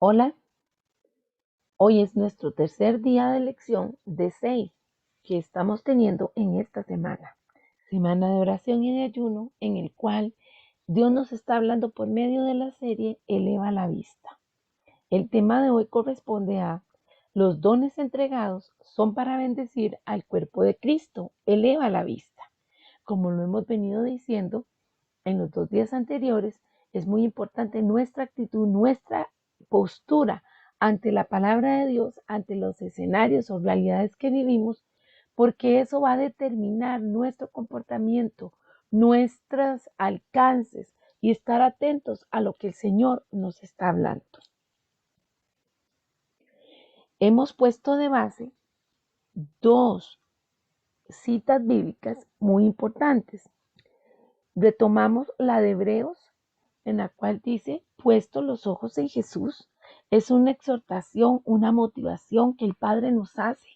Hola, hoy es nuestro tercer día de lección de 6 que estamos teniendo en esta semana. Semana de oración y de ayuno en el cual Dios nos está hablando por medio de la serie Eleva la vista. El tema de hoy corresponde a los dones entregados son para bendecir al cuerpo de Cristo. Eleva la vista. Como lo hemos venido diciendo en los 2 días anteriores, es muy importante nuestra actitud, nuestra postura ante la palabra de Dios, ante los escenarios o realidades que vivimos, porque eso va a determinar nuestro comportamiento, nuestros alcances y estar atentos a lo que el Señor nos está hablando. Hemos puesto de base 2 citas bíblicas muy importantes. Retomamos la de Hebreos, en la cual dice, puesto los ojos en Jesús. Es una exhortación, una motivación que el Padre nos hace.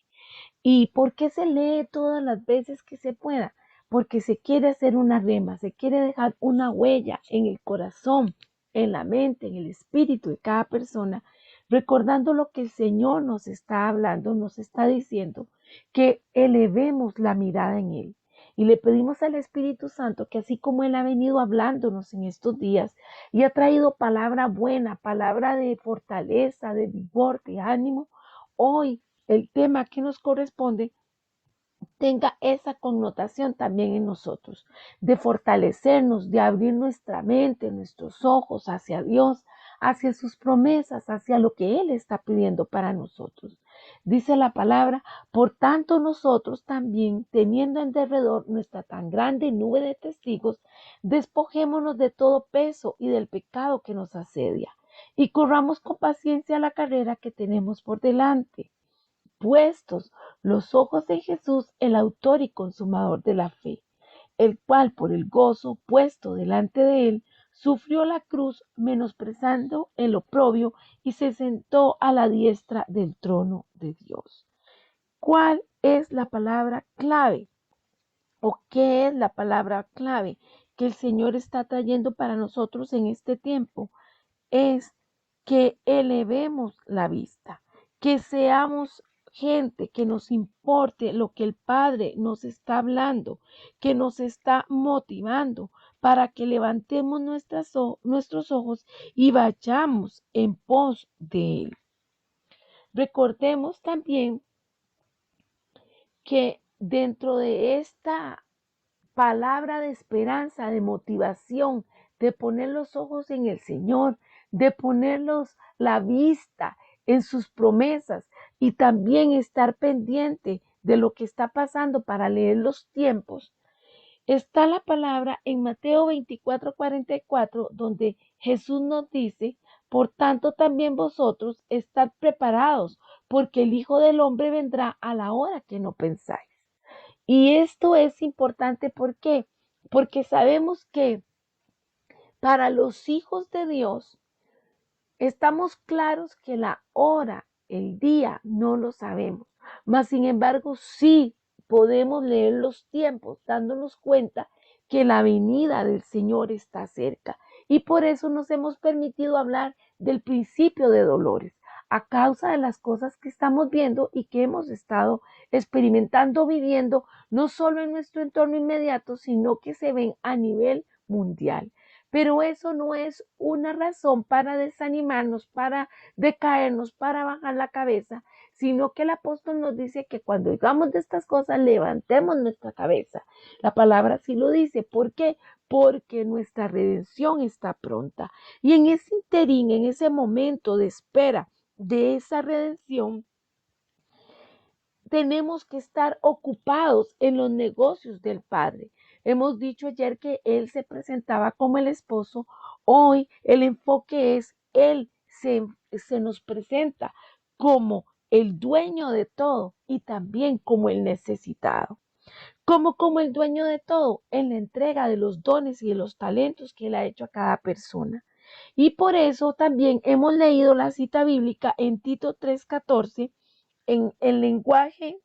¿Y por qué se lee todas las veces que se pueda? Porque se quiere hacer una rema, se quiere dejar una huella en el corazón, en la mente, en el espíritu de cada persona, recordando lo que el Señor nos está hablando, nos está diciendo, que elevemos la mirada en Él. Y le pedimos al Espíritu Santo que así como Él ha venido hablándonos en estos días y ha traído palabra buena, palabra de fortaleza, de vigor, de ánimo, hoy el tema que nos corresponde tenga esa connotación también en nosotros, de fortalecernos, de abrir nuestra mente, nuestros ojos hacia Dios, hacia sus promesas, hacia lo que Él está pidiendo para nosotros. Dice la palabra, por tanto nosotros también, teniendo en derredor nuestra tan grande nube de testigos, despojémonos de todo peso y del pecado que nos asedia, y corramos con paciencia la carrera que tenemos por delante puestos los ojos en Jesús, el autor y consumador de la fe, el cual por el gozo puesto delante de él, sufrió la cruz menosprezando el oprobio y se sentó a la diestra del trono de Dios. ¿Cuál es la palabra clave? ¿O qué es la palabra clave que el Señor está trayendo para nosotros en este tiempo? Es que elevemos la vista, que seamos gente que nos importe lo que el Padre nos está hablando, que nos está motivando para que levantemos nuestros ojos y vayamos en pos de Él. Recordemos también que dentro de esta palabra de esperanza, de motivación, de poner los ojos en el Señor, de ponerlos la vista en sus promesas y también estar pendiente de lo que está pasando para leer los tiempos. Está la palabra en Mateo 24:44, donde Jesús nos dice, por tanto también vosotros estad preparados, porque el Hijo del Hombre vendrá a la hora que no pensáis. Y esto es importante, ¿por qué? Porque sabemos que para los hijos de Dios estamos claros que la hora, el día, no lo sabemos. Mas, sin embargo, sí podemos leer los tiempos, dándonos cuenta que la venida del Señor está cerca. Y por eso nos hemos permitido hablar del principio de dolores, a causa de las cosas que estamos viendo y que hemos estado experimentando, viviendo, no solo en nuestro entorno inmediato, sino que se ven a nivel mundial. Pero eso no es una razón para desanimarnos, para decaernos, para bajar la cabeza, sino que el apóstol nos dice que cuando digamos de estas cosas, levantemos nuestra cabeza. La palabra sí lo dice. ¿Por qué? Porque nuestra redención está pronta. Y en ese interín, en ese momento de espera de esa redención, tenemos que estar ocupados en los negocios del Padre. Hemos dicho ayer que Él se presentaba como el esposo. Hoy el enfoque es Él se nos presenta como el dueño de todo y también como el necesitado. Como el dueño de todo en la entrega de los dones y de los talentos que Él ha hecho a cada persona. Y por eso también hemos leído la cita bíblica en Tito 3:14 en el lenguaje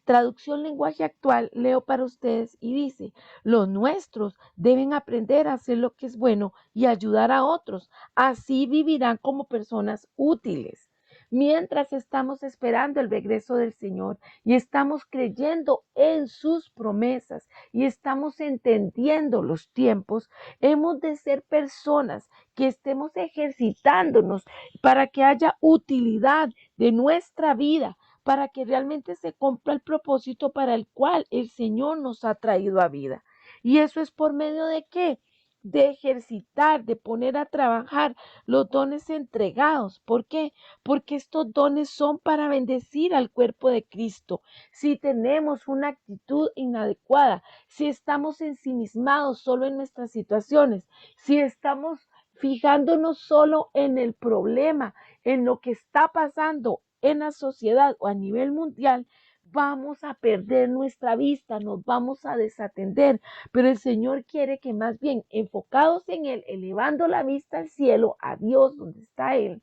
Traducción lenguaje actual, leo para ustedes y dice, los nuestros deben aprender a hacer lo que es bueno y ayudar a otros. Así vivirán como personas útiles. Mientras estamos esperando el regreso del Señor y estamos creyendo en sus promesas y estamos entendiendo los tiempos, hemos de ser personas que estemos ejercitándonos para que haya utilidad de nuestra vida, para que realmente se cumpla el propósito para el cual el Señor nos ha traído a vida. ¿Y eso es por medio de qué? De ejercitar, de poner a trabajar los dones entregados. ¿Por qué? Porque estos dones son para bendecir al cuerpo de Cristo. Si tenemos una actitud inadecuada, si estamos ensimismados solo en nuestras situaciones, si estamos fijándonos solo en el problema, en lo que está pasando en la sociedad o a nivel mundial, vamos a perder nuestra vista, nos vamos a desatender. Pero el Señor quiere que más bien enfocados en Él, elevando la vista al cielo, a Dios, donde está Él,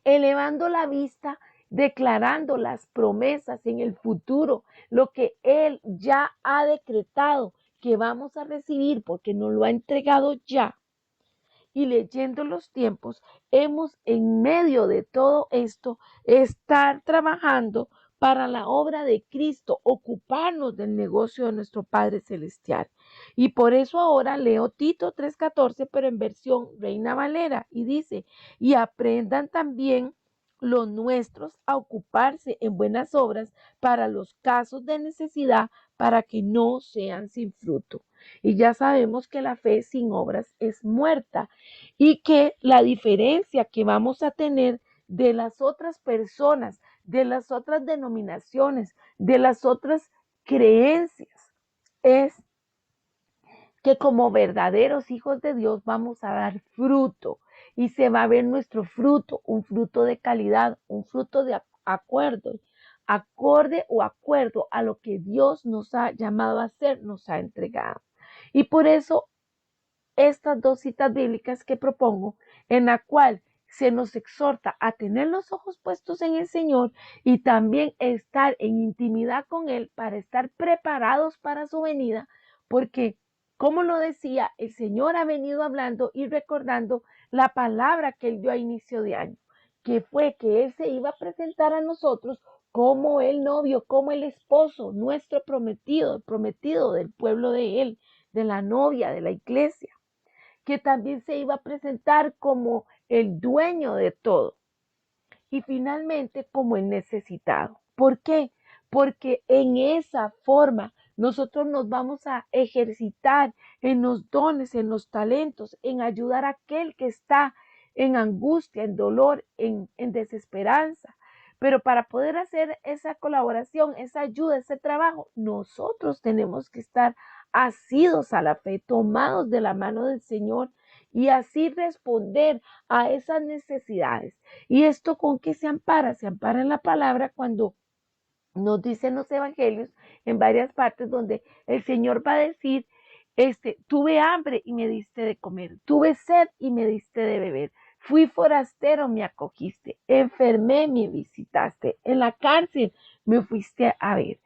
elevando la vista, declarando las promesas en el futuro, lo que Él ya ha decretado que vamos a recibir porque nos lo ha entregado ya. Y leyendo los tiempos, hemos en medio de todo esto estar trabajando para la obra de Cristo, ocuparnos del negocio de nuestro Padre Celestial. Y por eso ahora leo Tito 3:14, pero en versión Reina Valera, y dice, y aprendan también los nuestros a ocuparse en buenas obras para los casos de necesidad, para que no sean sin fruto. Y ya sabemos que la fe sin obras es muerta y que la diferencia que vamos a tener de las otras personas, de las otras denominaciones, de las otras creencias, es que como verdaderos hijos de Dios vamos a dar fruto y se va a ver nuestro fruto, un fruto de calidad, un fruto de acuerdo, acorde o acuerdo a lo que Dios nos ha llamado a hacer, nos ha entregado. Y por eso estas dos citas bíblicas que propongo, en la cual se nos exhorta a tener los ojos puestos en el Señor y también estar en intimidad con Él para estar preparados para su venida, porque, como lo decía, el Señor ha venido hablando y recordando la palabra que Él dio a inicio de año, que fue que Él se iba a presentar a nosotros como el novio, como el esposo, nuestro prometido, el prometido del pueblo de Él, de la novia, de la iglesia, que también se iba a presentar como el dueño de todo y finalmente como el necesitado. ¿Por qué? Porque en esa forma nosotros nos vamos a ejercitar en los dones, en los talentos, en ayudar a aquel que está en angustia, en dolor, en desesperanza. Pero para poder hacer esa colaboración, esa ayuda, ese trabajo, nosotros tenemos que estar asidos a la fe, tomados de la mano del Señor y así responder a esas necesidades. ¿Y esto con qué se ampara? Se ampara en la palabra cuando nos dicen los evangelios en varias partes donde el Señor va a decir, tuve hambre y me diste de comer, tuve sed y me diste de beber, fui forastero, me acogiste, enfermé, me visitaste, en la cárcel me fuiste a ver.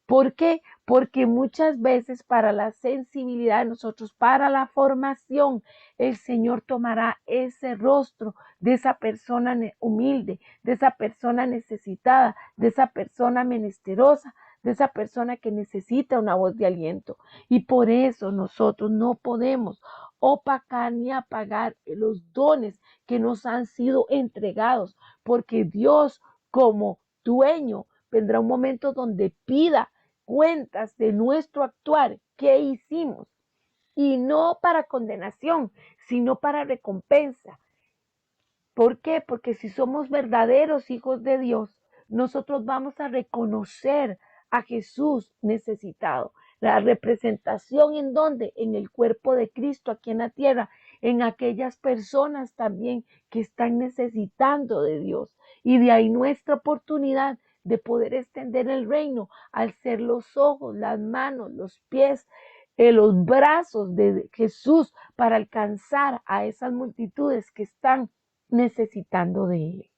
¿Por qué? Porque muchas veces para la sensibilidad de nosotros, para la formación, el Señor tomará ese rostro de esa persona humilde, de esa persona necesitada, de esa persona menesterosa, de esa persona que necesita una voz de aliento. Y por eso nosotros no podemos opacar ni apagar los dones que nos han sido entregados, porque Dios como dueño vendrá un momento donde pida cuentas de nuestro actuar, qué hicimos, y no para condenación, sino para recompensa. ¿Por qué? Porque si somos verdaderos hijos de Dios, nosotros vamos a reconocer a Jesús necesitado. La representación en donde, en el cuerpo de Cristo aquí en la tierra, en aquellas personas también que están necesitando de Dios. Y de ahí nuestra oportunidad de poder extender el reino al ser los ojos, las manos, los pies, los brazos de Jesús para alcanzar a esas multitudes que están necesitando de Él.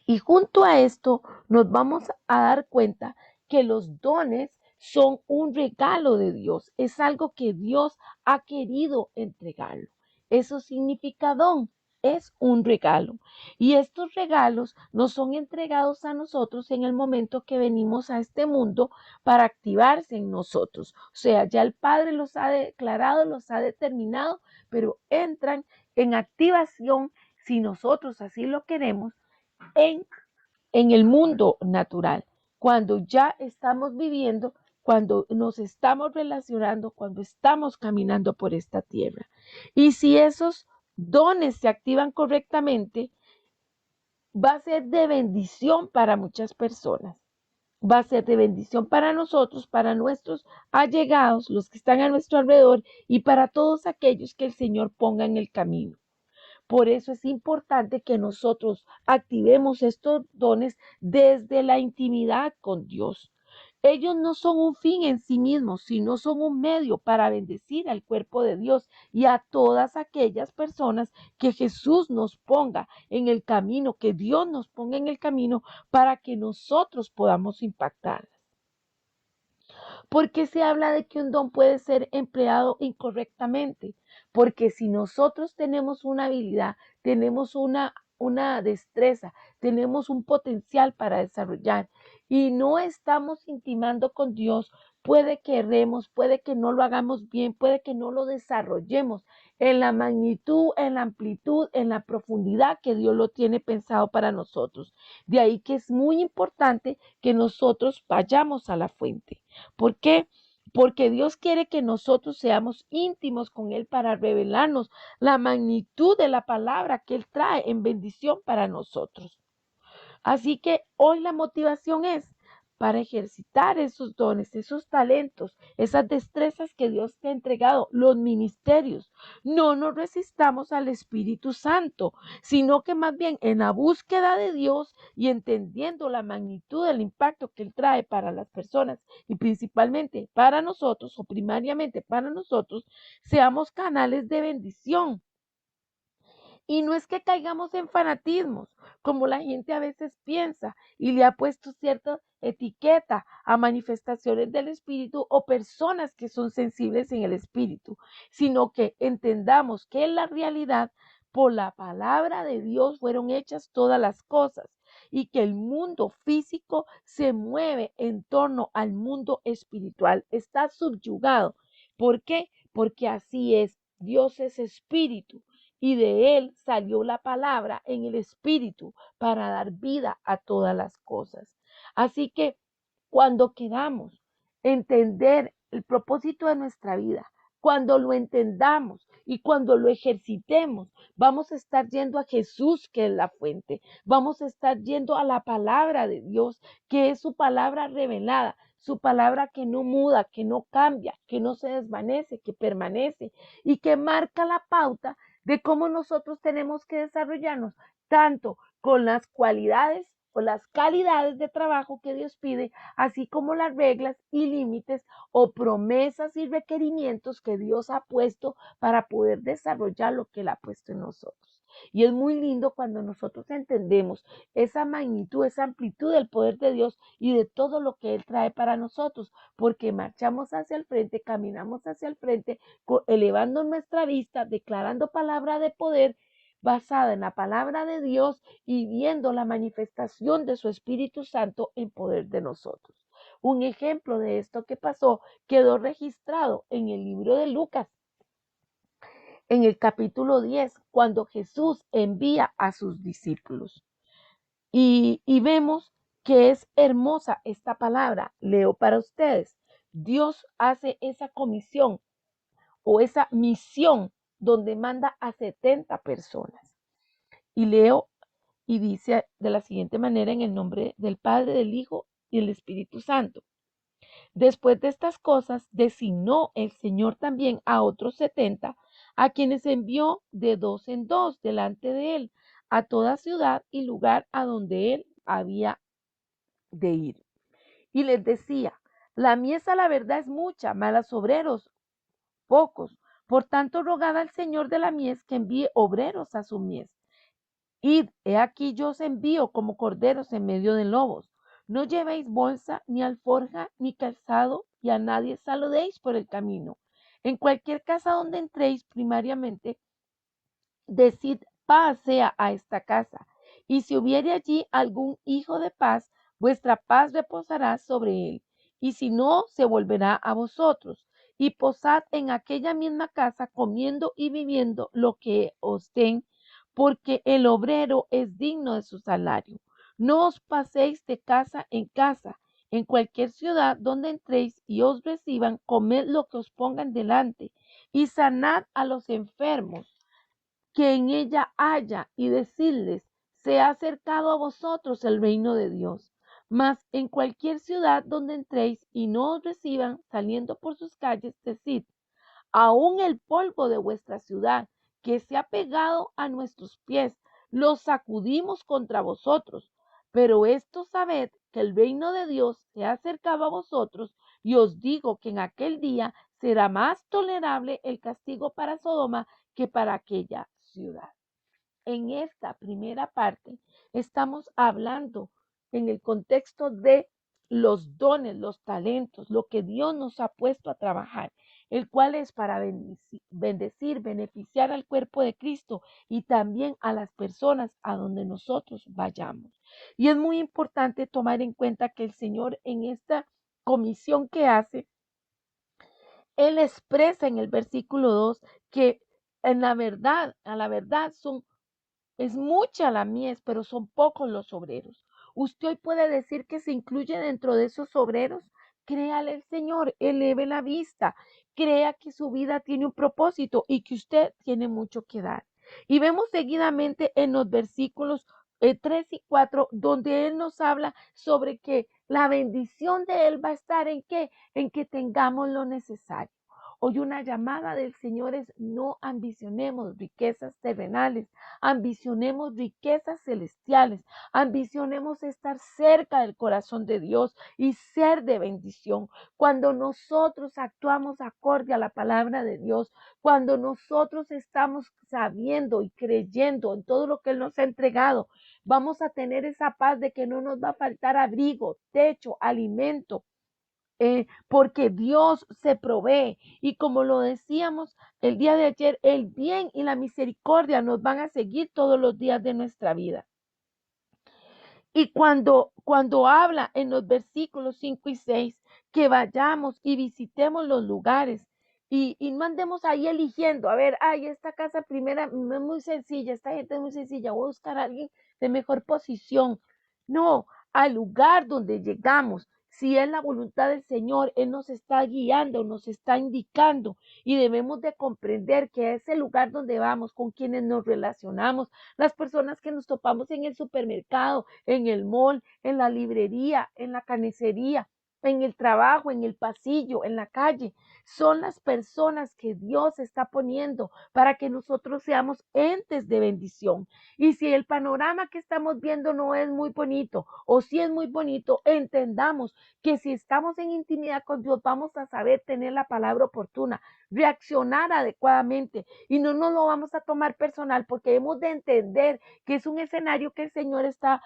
Y junto a esto nos vamos a dar cuenta que los dones son un regalo de Dios, es algo que Dios ha querido entregarlo. Eso significa don, es un regalo. Y estos regalos nos son entregados a nosotros en el momento que venimos a este mundo para activarse en nosotros. O sea, ya el Padre los ha declarado, los ha determinado, pero entran en activación, si nosotros así lo queremos, en, en el mundo natural, cuando ya estamos viviendo, cuando nos estamos relacionando, cuando estamos caminando por esta tierra. Y si esos dones se activan correctamente, va a ser de bendición para muchas personas. Va a ser de bendición para nosotros, para nuestros allegados, los que están a nuestro alrededor y para todos aquellos que el Señor ponga en el camino. Por eso es importante que nosotros activemos estos dones desde la intimidad con Dios. Ellos no son un fin en sí mismos, sino son un medio para bendecir al cuerpo de Dios y a todas aquellas personas que Jesús nos ponga en el camino, que Dios nos ponga en el camino para que nosotros podamos impactar. ¿Por qué se habla de que un don puede ser empleado incorrectamente? Porque si nosotros tenemos una habilidad, tenemos una destreza, tenemos un potencial para desarrollar y no estamos intimando con Dios, puede que erremos, puede que no lo hagamos bien, puede que no lo desarrollemos en la magnitud, en la amplitud, en la profundidad que Dios lo tiene pensado para nosotros. De ahí que es muy importante que nosotros vayamos a la fuente. ¿Por qué? Porque Dios quiere que nosotros seamos íntimos con Él para revelarnos la magnitud de la palabra que Él trae en bendición para nosotros. Así que hoy la motivación es para ejercitar esos dones, esos talentos, esas destrezas que Dios te ha entregado, los ministerios. No nos resistamos al Espíritu Santo, sino que más bien en la búsqueda de Dios y entendiendo la magnitud del impacto que Él trae para las personas y principalmente para nosotros o primariamente para nosotros, seamos canales de bendición. Y no es que caigamos en fanatismos, como la gente a veces piensa y le ha puesto cierta etiqueta a manifestaciones del espíritu o personas que son sensibles en el espíritu, sino que entendamos que en la realidad, por la palabra de Dios fueron hechas todas las cosas y que el mundo físico se mueve en torno al mundo espiritual, está subyugado. ¿Por qué? Porque así es. Dios es espíritu y de él salió la palabra en el espíritu para dar vida a todas las cosas. Así que cuando queramos entender el propósito de nuestra vida, cuando lo entendamos y cuando lo ejercitemos, vamos a estar yendo a Jesús, que es la fuente. Vamos a estar yendo a la palabra de Dios, que es su palabra revelada, su palabra que no muda, que no cambia, que no se desvanece, que permanece y que marca la pauta de cómo nosotros tenemos que desarrollarnos, tanto con las cualidades o las calidades de trabajo que Dios pide, así como las reglas y límites o promesas y requerimientos que Dios ha puesto para poder desarrollar lo que Él ha puesto en nosotros. Y es muy lindo cuando nosotros entendemos esa magnitud, esa amplitud del poder de Dios y de todo lo que Él trae para nosotros, porque marchamos hacia el frente, caminamos hacia el frente, elevando nuestra vista, declarando palabra de poder basada en la palabra de Dios y viendo la manifestación de su Espíritu Santo en poder de nosotros. Un ejemplo de esto que pasó quedó registrado en el libro de Lucas, en el capítulo 10, cuando Jesús envía a sus discípulos. Y vemos que es hermosa esta palabra. Leo para ustedes. Dios hace esa comisión o esa misión donde manda a 70 personas. Y leo y dice de la siguiente manera en el nombre del Padre, del Hijo y del Espíritu Santo. Después de estas cosas, designó el Señor también a otros 70, a quienes envió de dos en dos delante de él, a toda ciudad y lugar a donde él había de ir. Y les decía, la mies a la verdad es mucha, mas obreros pocos. Por tanto, rogad al Señor de la mies que envíe obreros a su mies. Id, he aquí yo os envío como corderos en medio de lobos. No llevéis bolsa, ni alforja, ni calzado, y a nadie saludéis por el camino. En cualquier casa donde entréis, primariamente, decid paz sea a esta casa. Y si hubiere allí algún hijo de paz, vuestra paz reposará sobre él. Y si no, se volverá a vosotros. Y posad en aquella misma casa, comiendo y viviendo lo que os den, porque el obrero es digno de su salario. No os paséis de casa en casa. En cualquier ciudad donde entréis y os reciban, comed lo que os pongan delante, y sanad a los enfermos que en ella haya, y decirles, se ha acercado a vosotros el reino de Dios. Mas en cualquier ciudad donde entréis y no os reciban, saliendo por sus calles, decid, aún el polvo de vuestra ciudad, que se ha pegado a nuestros pies, lo sacudimos contra vosotros. Pero esto sabed que el reino de Dios se ha acercado a vosotros, y os digo que en aquel día será más tolerable el castigo para Sodoma que para aquella ciudad. En esta primera parte estamos hablando en el contexto de los dones, los talentos, lo que Dios nos ha puesto a trabajar, el cual es para bendecir, beneficiar al cuerpo de Cristo y también a las personas a donde nosotros vayamos. Y es muy importante tomar en cuenta que el Señor en esta comisión que hace, Él expresa en el versículo 2 que en la verdad, a la verdad es mucha la mies, pero son pocos los obreros. Usted hoy puede decir que se incluye dentro de esos obreros. Créale al Señor, eleve la vista, crea que su vida tiene un propósito y que usted tiene mucho que dar. Y vemos seguidamente en los versículos 3 y 4, donde Él nos habla sobre que la bendición de Él va a estar en qué, en que tengamos lo necesario. Hoy una llamada del Señor es no ambicionemos riquezas terrenales, ambicionemos riquezas celestiales, ambicionemos estar cerca del corazón de Dios y ser de bendición. Cuando nosotros actuamos acorde a la palabra de Dios, cuando nosotros estamos sabiendo y creyendo en todo lo que Él nos ha entregado, vamos a tener esa paz de que no nos va a faltar abrigo, techo, alimento, porque Dios se provee. Y como lo decíamos el día de ayer, el bien y la misericordia nos van a seguir todos los días de nuestra vida. Y cuando habla en los versículos 5 y 6 que vayamos y visitemos los lugares y no andemos ahí eligiendo, a ver, ay, esta casa primera es muy sencilla, esta gente es muy sencilla, voy a buscar a alguien de mejor posición. No, al lugar donde llegamos, si es la voluntad del Señor, Él nos está guiando, nos está indicando y debemos de comprender que ese lugar donde vamos, con quienes nos relacionamos, las personas que nos topamos en el supermercado, en el mall, en la librería, en la carnicería, en el trabajo, en el pasillo, en la calle. Son las personas que Dios está poniendo para que nosotros seamos entes de bendición. Y si el panorama que estamos viendo no es muy bonito o si es muy bonito, entendamos que si estamos en intimidad con Dios, vamos a saber tener la palabra oportuna, reaccionar adecuadamente y no nos lo vamos a tomar personal porque hemos de entender que es un escenario que el Señor está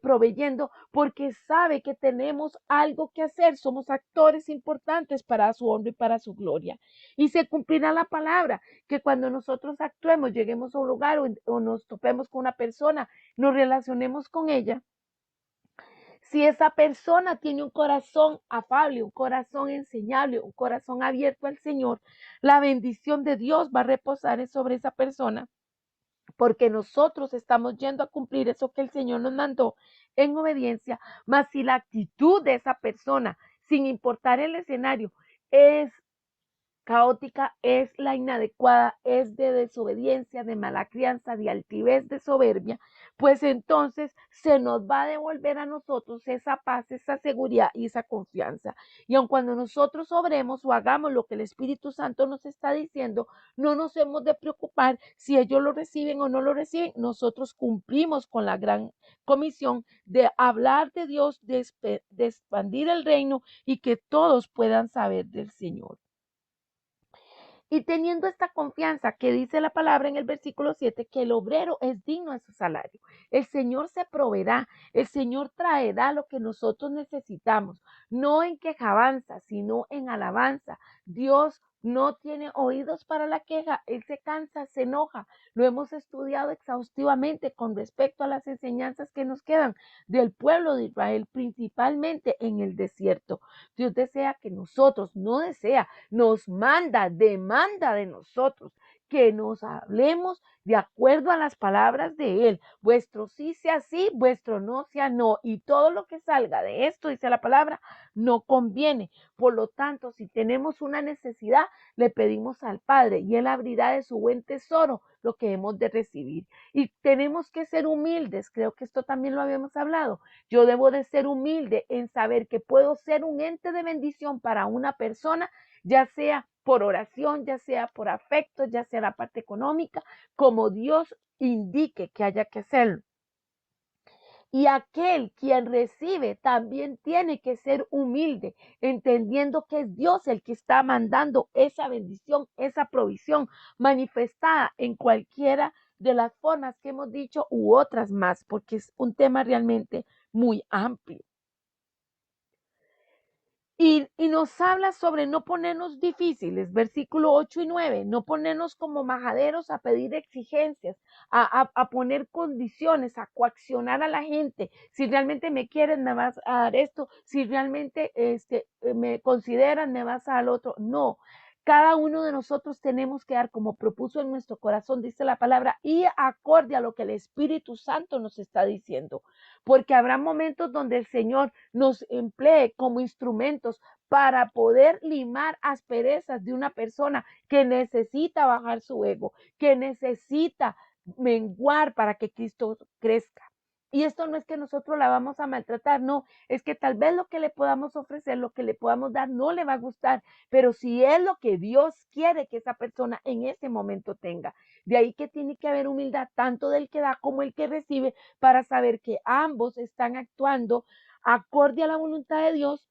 proveyendo porque sabe que tenemos algo que hacer, somos actores importantes para su honra y para su gloria. Y se cumplirá la palabra, que cuando nosotros actuemos, lleguemos a un lugar o nos topemos con una persona, nos relacionemos con ella. Si esa persona tiene un corazón afable, un corazón enseñable, un corazón abierto al Señor, la bendición de Dios va a reposar sobre esa persona porque nosotros estamos yendo a cumplir eso que el Señor nos mandó en obediencia, mas si la actitud de esa persona, sin importar el escenario, es caótica, es la inadecuada, es de desobediencia, de mala crianza, de altivez, de soberbia, pues entonces se nos va a devolver a nosotros esa paz, esa seguridad y esa confianza. Y aun cuando nosotros obremos o hagamos lo que el Espíritu Santo nos está diciendo, no nos hemos de preocupar si ellos lo reciben o no lo reciben. Nosotros cumplimos con la gran comisión de hablar de Dios, de expandir el reino y que todos puedan saber del Señor. Y teniendo esta confianza que dice la palabra en el versículo 7, que el obrero es digno de su salario. El Señor se proveerá, el Señor traerá lo que nosotros necesitamos, no en quejabanza, sino en alabanza. Dios no tiene oídos para la queja, Él se cansa, se enoja. Lo hemos estudiado exhaustivamente con respecto a las enseñanzas que nos quedan del pueblo de Israel, principalmente en el desierto. Dios desea que nosotros, no desea, nos manda, demanda de nosotros que nos hablemos de acuerdo a las palabras de Él. Vuestro sí sea sí, vuestro no sea no. Y todo lo que salga de esto, dice la palabra, no conviene. Por lo tanto, si tenemos una necesidad, le pedimos al Padre y Él abrirá de su buen tesoro lo que hemos de recibir. Y tenemos que ser humildes. Creo que esto también lo habíamos hablado. Yo debo de ser humilde en saber que puedo ser un ente de bendición para una persona, ya sea por oración, ya sea por afecto, ya sea la parte económica, como Dios indique que haya que hacerlo. Y aquel quien recibe también tiene que ser humilde, entendiendo que es Dios el que está mandando esa bendición, esa provisión manifestada en cualquiera de las formas que hemos dicho u otras más, porque es un tema realmente muy amplio. Y nos habla sobre no ponernos difíciles, versículo 8 y 9, no ponernos como majaderos a pedir exigencias, a poner condiciones, a coaccionar a la gente. Si realmente me quieren, me vas a dar esto. Si realmente me consideran, me vas a dar lo otro. No, cada uno de nosotros tenemos que dar como propuso en nuestro corazón, dice la palabra, y acorde a lo que el Espíritu Santo nos está diciendo. Porque habrá momentos donde el Señor nos emplee como instrumentos para poder limar asperezas de una persona que necesita bajar su ego, que necesita menguar para que Cristo crezca. Y esto no es que nosotros la vamos a maltratar, no, es que tal vez lo que le podamos ofrecer, lo que le podamos dar, no le va a gustar, pero si es lo que Dios quiere que esa persona en ese momento tenga. De ahí que tiene que haber humildad tanto del que da como el que recibe, para saber que ambos están actuando acorde a la voluntad de Dios,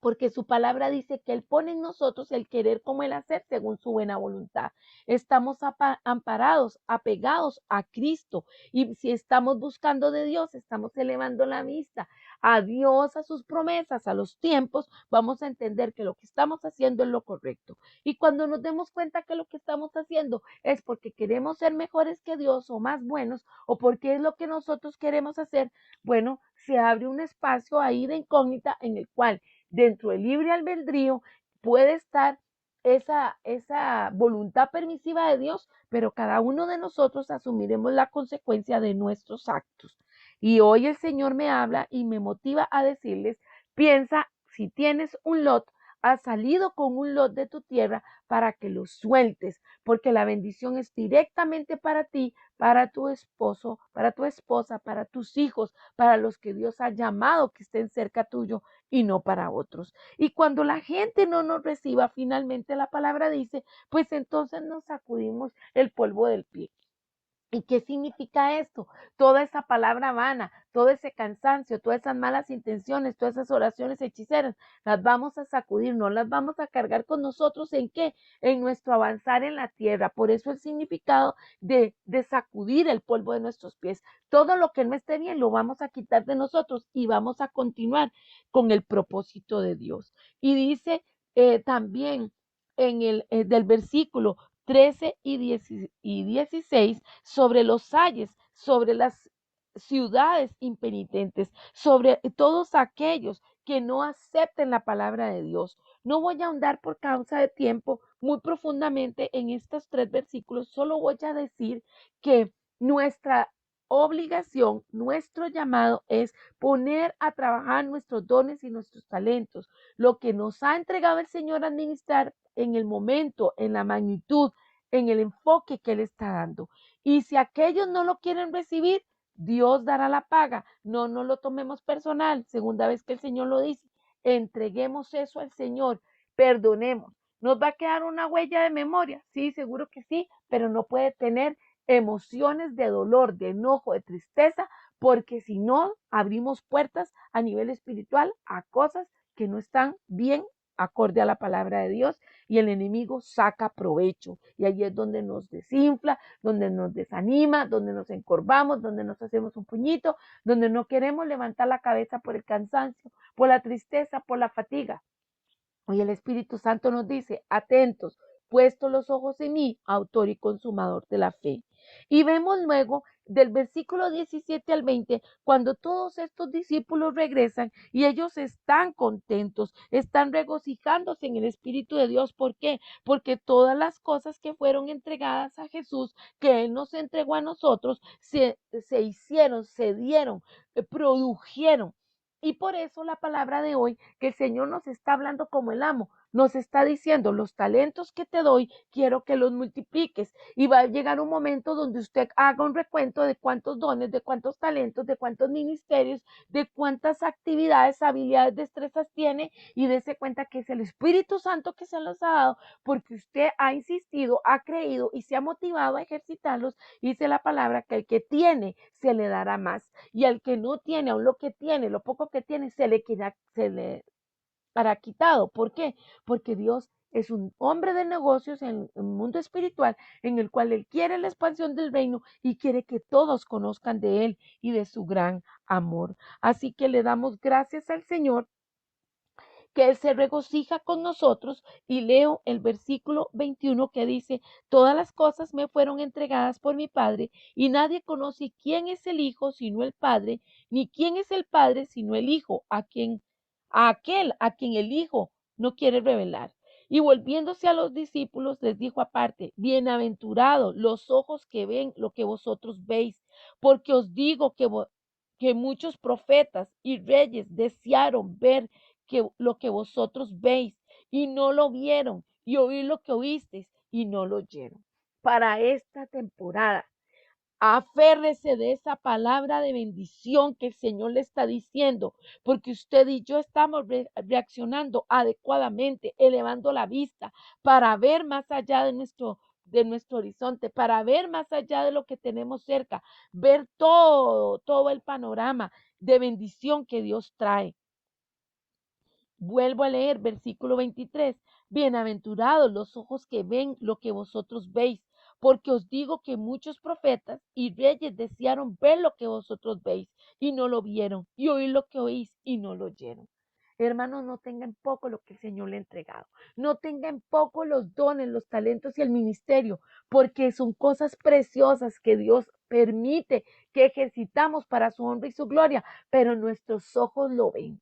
porque su palabra dice que Él pone en nosotros el querer como el hacer según su buena voluntad. Estamos amparados, apegados a Cristo, y si estamos buscando de Dios, estamos elevando la vista a Dios, a sus promesas, a los tiempos, vamos a entender que lo que estamos haciendo es lo correcto. Y cuando nos demos cuenta que lo que estamos haciendo es porque queremos ser mejores que Dios o más buenos, o porque es lo que nosotros queremos hacer, bueno, se abre un espacio ahí de incógnita en el cual dentro del libre albedrío puede estar esa voluntad permisiva de Dios, pero cada uno de nosotros asumiremos la consecuencia de nuestros actos. Y hoy el Señor me habla y me motiva a decirles, piensa si tienes un lot, has salido con un lot de tu tierra para que lo sueltes, porque la bendición es directamente para ti, para tu esposo, para tu esposa, para tus hijos, para los que Dios ha llamado que estén cerca tuyo y no para otros. Y cuando la gente no nos reciba, finalmente la palabra dice, pues entonces nos sacudimos el polvo del pie. ¿Y qué significa esto? Toda esa palabra vana, todo ese cansancio, todas esas malas intenciones, todas esas oraciones hechiceras, las vamos a sacudir, no las vamos a cargar con nosotros. ¿En qué? En nuestro avanzar en la tierra. Por eso el significado de sacudir el polvo de nuestros pies. Todo lo que no esté bien lo vamos a quitar de nosotros y vamos a continuar con el propósito de Dios. Y dice también en el del versículo 13 y 16 sobre los ayes, sobre las ciudades impenitentes, sobre todos aquellos que no acepten la palabra de Dios. No voy a ahondar por causa de tiempo muy profundamente en estos 3 versículos, solo voy a decir que nuestra obligación, nuestro llamado es poner a trabajar nuestros dones y nuestros talentos, lo que nos ha entregado el Señor a administrar en el momento, en la magnitud, en el enfoque que Él está dando. Y si aquellos no lo quieren recibir, Dios dará la paga. No lo tomemos personal. Segunda vez que el Señor lo dice. Entreguemos eso al Señor. Perdonemos. ¿Nos va a quedar una huella de memoria? Sí, seguro que sí, pero no puede tener emociones de dolor, de enojo, de tristeza, porque si no, abrimos puertas a nivel espiritual a cosas que no están bien acorde a la palabra de Dios y el enemigo saca provecho. Y ahí es donde nos desinfla, donde nos desanima, donde nos encorvamos, donde nos hacemos un puñito, donde no queremos levantar la cabeza por el cansancio, por la tristeza, por la fatiga. Hoy el Espíritu Santo nos dice, atentos, puestos los ojos en mí, autor y consumador de la fe. Y vemos luego del versículo 17 al 20, cuando todos estos discípulos regresan y ellos están contentos, están regocijándose en el Espíritu de Dios. ¿Por qué? Porque todas las cosas que fueron entregadas a Jesús, que Él nos entregó a nosotros, se hicieron, se dieron, produjeron. Y por eso la palabra de hoy, que el Señor nos está hablando como el amo, nos está diciendo, los talentos que te doy, quiero que los multipliques. Y va a llegar un momento donde usted haga un recuento de cuántos dones, de cuántos talentos, de cuántos ministerios, de cuántas actividades, habilidades, destrezas tiene, y dése cuenta que es el Espíritu Santo que se los ha dado, porque usted ha insistido, ha creído y se ha motivado a ejercitarlos. Dice la palabra que el que tiene se le dará más, y al que no tiene, aún lo que tiene, lo poco que tiene, se le hará quitado. ¿Por qué? Porque Dios es un hombre de negocios en el mundo espiritual, en el cual Él quiere la expansión del reino y quiere que todos conozcan de Él y de su gran amor. Así que le damos gracias al Señor, que Él se regocija con nosotros, y leo el versículo 21 que dice, todas las cosas me fueron entregadas por mi Padre, y nadie conoce quién es el Hijo sino el Padre, ni quién es el Padre sino el Hijo, a aquel a quien el Hijo no quiere revelar. Y volviéndose a los discípulos, les dijo aparte, bienaventurados los ojos que ven lo que vosotros veis, porque os digo que muchos profetas y reyes desearon ver lo que vosotros veis y no lo vieron, y oír lo que oísteis y no lo oyeron. Para esta temporada, aférrese de esa palabra de bendición que el Señor le está diciendo, porque usted y yo estamos reaccionando adecuadamente, elevando la vista para ver más allá de nuestro horizonte, para ver más allá de lo que tenemos cerca, ver todo el panorama de bendición que Dios trae. Vuelvo a leer versículo 23. Bienaventurados los ojos que ven lo que vosotros veis, porque os digo que muchos profetas y reyes desearon ver lo que vosotros veis y no lo vieron, y oír lo que oís y no lo oyeron. Hermanos, no tengan poco lo que el Señor le ha entregado. No tengan poco los dones, los talentos y el ministerio, porque son cosas preciosas que Dios permite que ejercitamos para su honra y su gloria, pero nuestros ojos lo ven.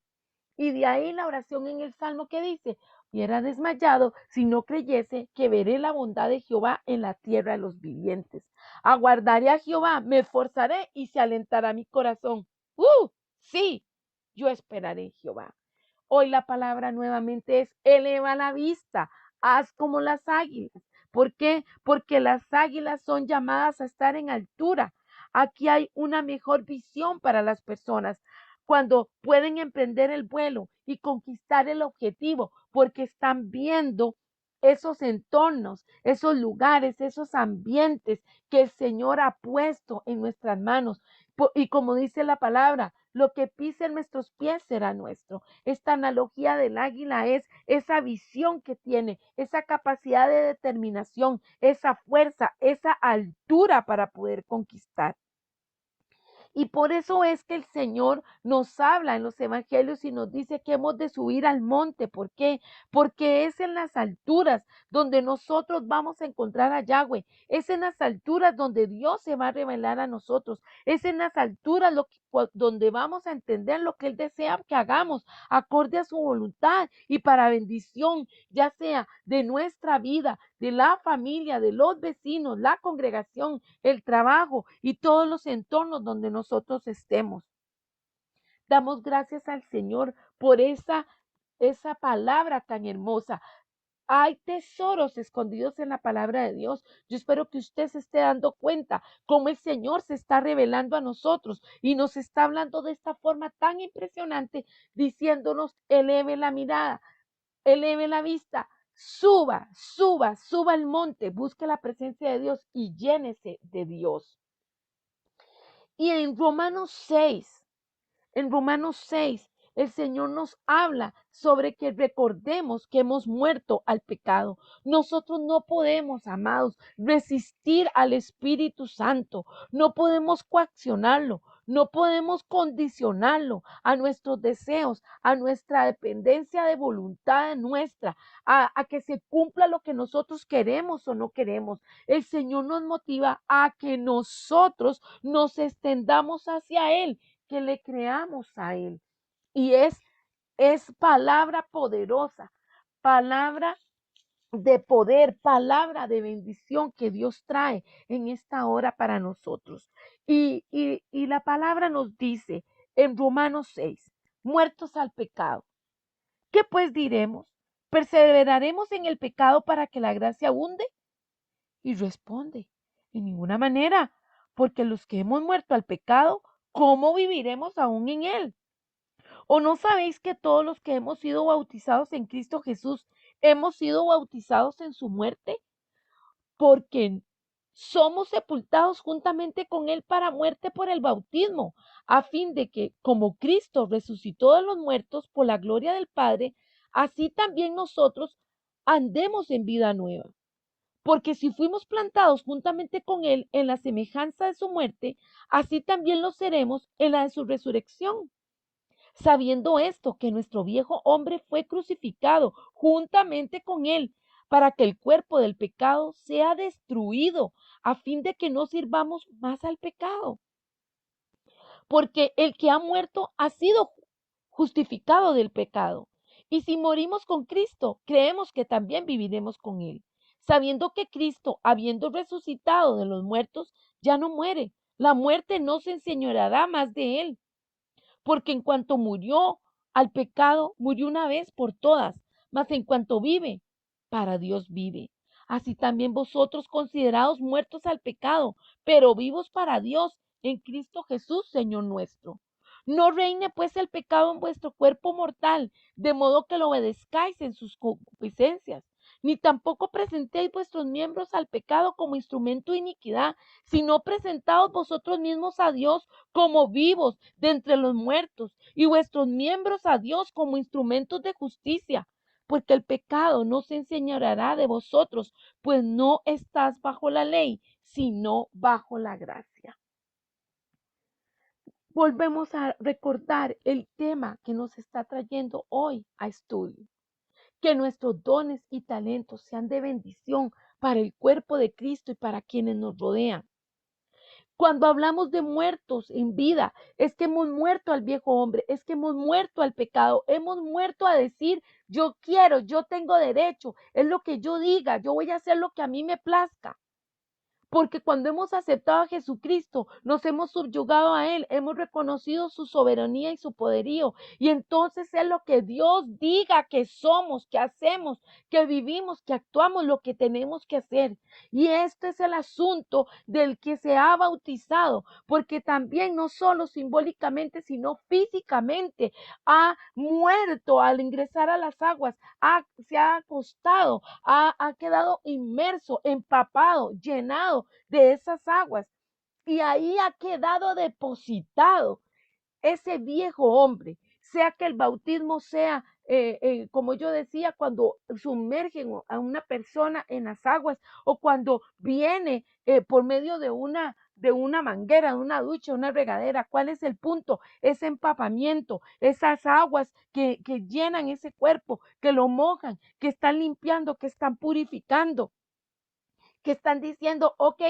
Y de ahí la oración en el Salmo que dice, hubiera desmayado si no creyese que veré la bondad de Jehová en la tierra de los vivientes. Aguardaré a Jehová, me esforzaré y se alentará mi corazón. Sí, yo esperaré en Jehová. Hoy la palabra nuevamente es eleva la vista, haz como las águilas. ¿Por qué? Porque las águilas son llamadas a estar en altura. Aquí hay una mejor visión para las personas cuando pueden emprender el vuelo y conquistar el objetivo, porque están viendo esos entornos, esos lugares, esos ambientes que el Señor ha puesto en nuestras manos. Y como dice la palabra, lo que pisen nuestros pies será nuestro. Esta analogía del águila es esa visión que tiene, esa capacidad de determinación, esa fuerza, esa altura para poder conquistar. Y por eso es que el Señor nos habla en los evangelios y nos dice que hemos de subir al monte. ¿Por qué? Porque es en las alturas donde nosotros vamos a encontrar a Yahweh. Es en las alturas donde Dios se va a revelar a nosotros. Es en las alturas donde vamos a entender lo que Él desea que hagamos, acorde a su voluntad y para bendición, ya sea de nuestra vida, de la familia, de los vecinos, la congregación, el trabajo y todos los entornos donde nosotros estemos. Damos gracias al Señor por esa palabra tan hermosa. Hay tesoros escondidos en la palabra de Dios. Yo espero que usted se esté dando cuenta cómo el Señor se está revelando a nosotros y nos está hablando de esta forma tan impresionante, diciéndonos, eleve la mirada, eleve la vista, suba al monte, busque la presencia de Dios y llénese de Dios. Y en Romanos 6, el Señor nos habla sobre que recordemos que hemos muerto al pecado. Nosotros no podemos, amados, resistir al Espíritu Santo. No podemos coaccionarlo. No podemos condicionarlo a nuestros deseos, a nuestra dependencia de voluntad nuestra, a que se cumpla lo que nosotros queremos o no queremos. El Señor nos motiva a que nosotros nos extendamos hacia Él, que le creamos a Él. Y es palabra poderosa, palabra de poder, palabra de bendición que Dios trae en esta hora para nosotros. Y la palabra nos dice en Romanos 6, muertos al pecado. ¿Qué pues diremos? ¿Perseveraremos en el pecado para que la gracia abunde? Y responde, en ninguna manera, porque los que hemos muerto al pecado, ¿cómo viviremos aún en él? ¿O no sabéis que todos los que hemos sido bautizados en Cristo Jesús, hemos sido bautizados en su muerte? Porque somos sepultados juntamente con él para muerte por el bautismo, a fin de que, como Cristo resucitó de los muertos por la gloria del Padre, así también nosotros andemos en vida nueva. Porque si fuimos plantados juntamente con él en la semejanza de su muerte, así también lo seremos en la de su resurrección. Sabiendo esto, que nuestro viejo hombre fue crucificado juntamente con él, para que el cuerpo del pecado sea destruido, a fin de que no sirvamos más al pecado. Porque el que ha muerto ha sido justificado del pecado. Y si morimos con Cristo, creemos que también viviremos con él, sabiendo que Cristo, habiendo resucitado de los muertos, ya no muere. La muerte no se enseñoreará más de él, porque en cuanto murió al pecado, murió una vez por todas, mas en cuanto vive, para Dios vive. Así también vosotros considerados muertos al pecado, pero vivos para Dios en Cristo Jesús, Señor nuestro. No reine pues el pecado en vuestro cuerpo mortal, de modo que lo obedezcáis en sus concupiscencias, ni tampoco presentéis vuestros miembros al pecado como instrumento de iniquidad, sino presentaos vosotros mismos a Dios como vivos de entre los muertos, y vuestros miembros a Dios como instrumentos de justicia, porque el pecado no se enseñoreará de vosotros, pues no estás bajo la ley, sino bajo la gracia. Volvemos a recordar el tema que nos está trayendo hoy a estudio. Que nuestros dones y talentos sean de bendición para el cuerpo de Cristo y para quienes nos rodean. Cuando hablamos de muertos en vida, es que hemos muerto al viejo hombre, es que hemos muerto al pecado, hemos muerto a decir, yo quiero, yo tengo derecho, es lo que yo diga, yo voy a hacer lo que a mí me plazca. Porque cuando hemos aceptado a Jesucristo, nos hemos subyugado a Él, hemos reconocido su soberanía y su poderío. Y entonces es lo que Dios diga que somos, que hacemos, que vivimos, que actuamos, lo que tenemos que hacer. Y este es el asunto del que se ha bautizado, porque también no solo simbólicamente, sino físicamente ha muerto al ingresar a las aguas, se ha acostado, ha quedado inmerso, empapado, llenado de esas aguas. Y ahí ha quedado depositado ese viejo hombre, sea que el bautismo sea, como yo decía, cuando sumergen a una persona en las aguas o cuando viene por medio de una manguera, de una ducha, una regadera. ¿Cuál es el punto? Ese empapamiento, esas aguas que llenan ese cuerpo, que lo mojan, que están limpiando, que están purificando, que están diciendo, ok,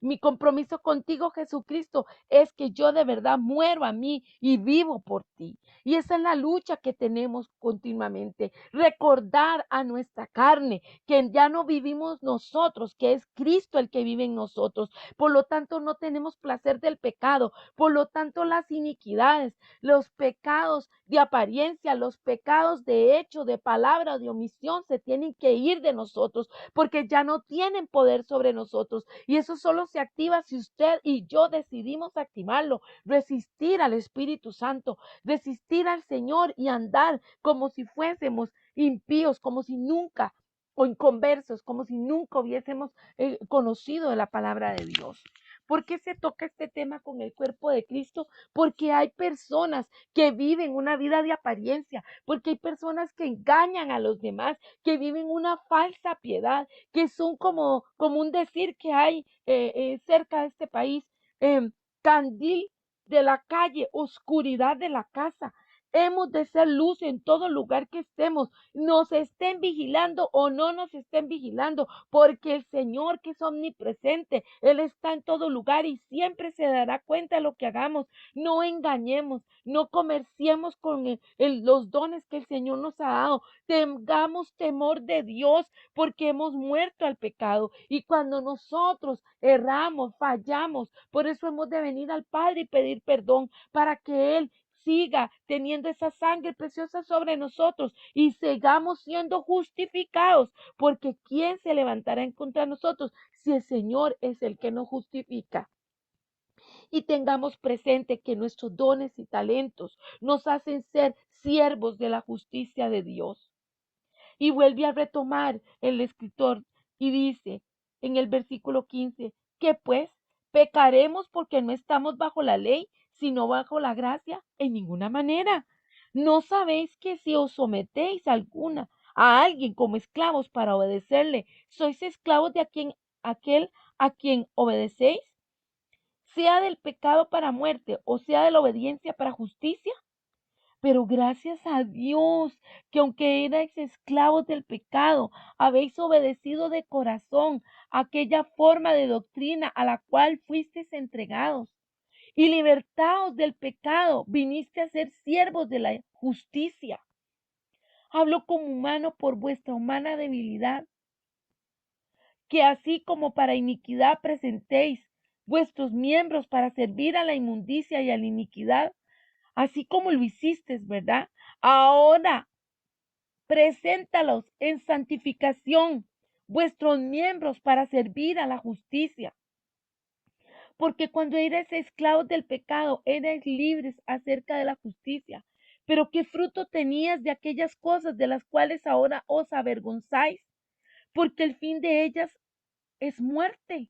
mi compromiso contigo, Jesucristo, es que yo de verdad muero a mí y vivo por ti. Y esa es la lucha que tenemos continuamente. Recordar a nuestra carne que ya no vivimos nosotros, que es Cristo el que vive en nosotros. Por lo tanto, no tenemos placer del pecado. Por lo tanto, las iniquidades, los pecados de apariencia, los pecados de hecho, de palabra, de omisión, se tienen que ir de nosotros, porque ya no tienen poder sobre nosotros. Y eso solo se activa si usted y yo decidimos activarlo, resistir al Espíritu Santo, resistir al Señor y andar como si fuésemos impíos, como si nunca, o inconversos, como si nunca hubiésemos conocido de la palabra de Dios. ¿Por qué se toca este tema con el cuerpo de Cristo? Porque hay personas que viven una vida de apariencia, porque hay personas que engañan a los demás, que viven una falsa piedad, que son como un decir que hay cerca de este país, candil de la calle, oscuridad de la casa. Hemos de ser luz en todo lugar que estemos, nos estén vigilando o no nos estén vigilando, porque el Señor, que es omnipresente, Él está en todo lugar y siempre se dará cuenta de lo que hagamos. No engañemos, no comerciemos con los dones que el Señor nos ha dado. Tengamos temor de Dios porque hemos muerto al pecado. Y cuando nosotros erramos, fallamos, por eso hemos de venir al Padre y pedir perdón para que Él siga teniendo esa sangre preciosa sobre nosotros y sigamos siendo justificados, porque ¿quién se levantará en contra de nosotros si el Señor es el que nos justifica? Y tengamos presente que nuestros dones y talentos nos hacen ser siervos de la justicia de Dios. Y vuelve a retomar el escritor y dice en el versículo 15, que pues pecaremos porque no estamos bajo la ley, sino bajo la gracia, en ninguna manera. ¿No sabéis que si os sometéis a alguien como esclavos para obedecerle, sois esclavos de aquel a quien obedecéis, sea del pecado para muerte o sea de la obediencia para justicia? Pero gracias a Dios, que aunque erais esclavos del pecado, habéis obedecido de corazón aquella forma de doctrina a la cual fuisteis entregados. Y libertados del pecado, viniste a ser siervos de la justicia. Hablo como humano por vuestra humana debilidad, que así como para iniquidad presentéis vuestros miembros para servir a la inmundicia y a la iniquidad, así como lo hiciste, ¿verdad? Ahora preséntalos en santificación, vuestros miembros para servir a la justicia. Porque cuando erais esclavos del pecado, erais libres acerca de la justicia. Pero ¿qué fruto tenías de aquellas cosas de las cuales ahora os avergonzáis? Porque el fin de ellas es muerte.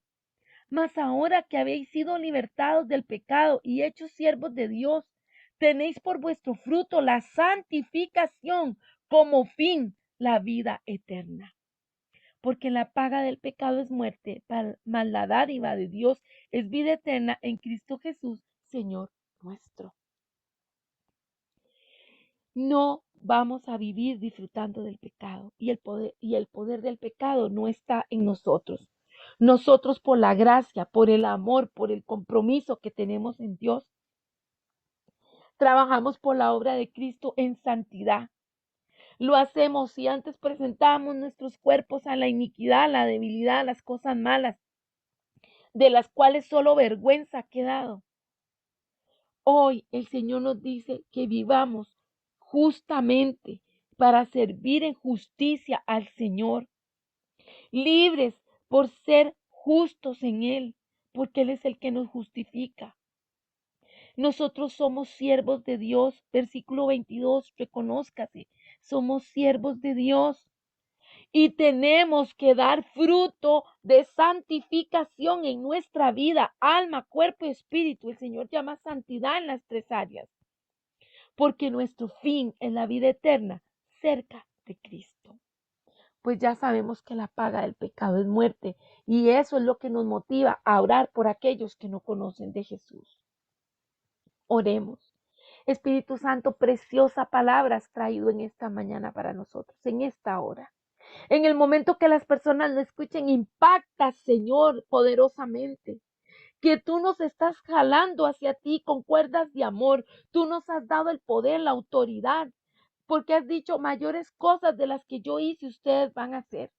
Mas ahora que habéis sido libertados del pecado y hechos siervos de Dios, tenéis por vuestro fruto la santificación, como fin la vida eterna. Porque la paga del pecado es muerte, mas la dádiva de Dios es vida eterna en Cristo Jesús, Señor nuestro. No vamos a vivir disfrutando del pecado y el poder del pecado no está en nosotros. Nosotros por la gracia, por el amor, por el compromiso que tenemos en Dios, trabajamos por la obra de Cristo en santidad. Lo hacemos y antes presentamos nuestros cuerpos a la iniquidad, a la debilidad, a las cosas malas, de las cuales solo vergüenza ha quedado. Hoy el Señor nos dice que vivamos justamente para servir en justicia al Señor, libres por ser justos en Él, porque Él es el que nos justifica. Nosotros somos siervos de Dios. Versículo 22, reconózcase, somos siervos de Dios. Y tenemos que dar fruto de santificación en nuestra vida, alma, cuerpo y espíritu. El Señor llama santidad en las tres áreas, porque nuestro fin es la vida eterna cerca de Cristo. Pues ya sabemos que la paga del pecado es muerte, y eso es lo que nos motiva a orar por aquellos que no conocen de Jesús. Oremos. Espíritu Santo, preciosa palabra has traído en esta mañana para nosotros, en esta hora. En el momento que las personas lo escuchen, impacta, Señor, poderosamente. Que tú nos estás jalando hacia ti con cuerdas de amor. Tú nos has dado el poder, la autoridad, porque has dicho mayores cosas de las que yo hice, ustedes van a hacer.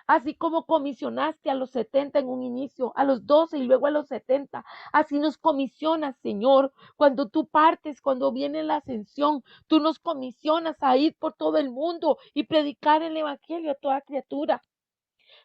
Así como comisionaste a los 70 en un inicio, a los 12 y luego a los 70. Así nos comisionas, Señor. Cuando tú partes, cuando viene la ascensión, tú nos comisionas a ir por todo el mundo y predicar el evangelio a toda criatura.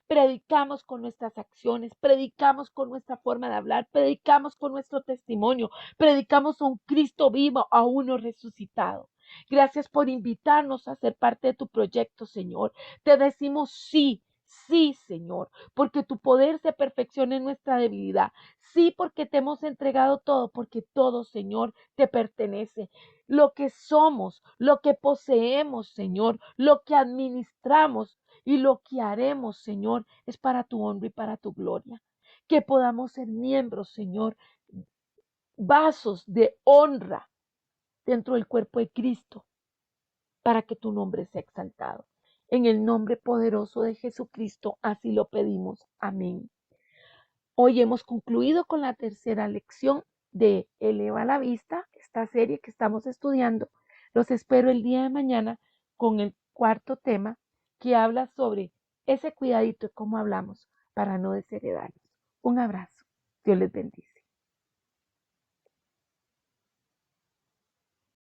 Predicamos con nuestras acciones, predicamos con nuestra forma de hablar, predicamos con nuestro testimonio, predicamos a un Cristo vivo, a uno resucitado. Gracias por invitarnos a ser parte de tu proyecto, Señor. Te decimos sí, Sí, Señor, porque tu poder se perfecciona en nuestra debilidad. Sí, porque te hemos entregado todo, porque todo, Señor, te pertenece. Lo que somos, lo que poseemos, Señor, lo que administramos y lo que haremos, Señor, es para tu honra y para tu gloria. Que podamos ser miembros, Señor, vasos de honra dentro del cuerpo de Cristo, para que tu nombre sea exaltado. En el nombre poderoso de Jesucristo, así lo pedimos. Amén. Hoy hemos concluido con la tercera lección de Eleva la Vista, esta serie que estamos estudiando. Los espero el día de mañana con el cuarto tema, que habla sobre ese cuidadito, como hablamos, para no desheredarnos. Un abrazo. Dios les bendice.